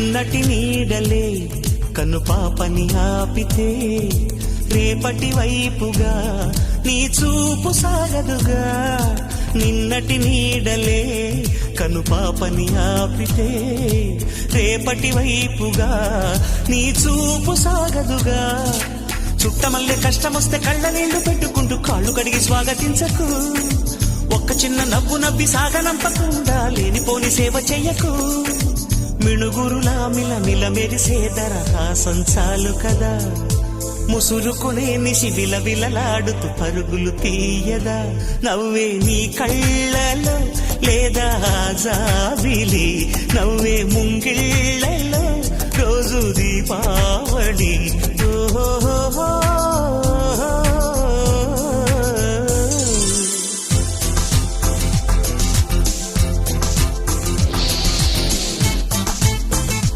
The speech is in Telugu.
నటి నీడలే కను పాపని ఆపితే రేపటి వైపుగా నీ చూపు సాగదుగా. నిన్నటి నీడలే కను పాపని ఆపితే రేపటి వైపుగా నీ చూపు సాగదుగా. చుట్టమల్లే కష్టమొస్తే కళ్ళ నీళ్లు పెట్టుకుంటూ కాళ్ళు కడిగి స్వాగతించకు. ఒక్క చిన్న నవ్వు నవ్వి సాగనంపకుండా లేనిపోని సేవ చెయ్యకు. మిణుగురులా మిలమిల మెరిసే దరహాసం చాలు కదా. ముసురుకునే నిశి విలవిలలాడుతూ పరుగులు తీయదా. నవ్వే నీ కళ్ళలో లేదా జాబిలి, నవ్వే ముంగిళ్ళలో రోజు దీపావళి.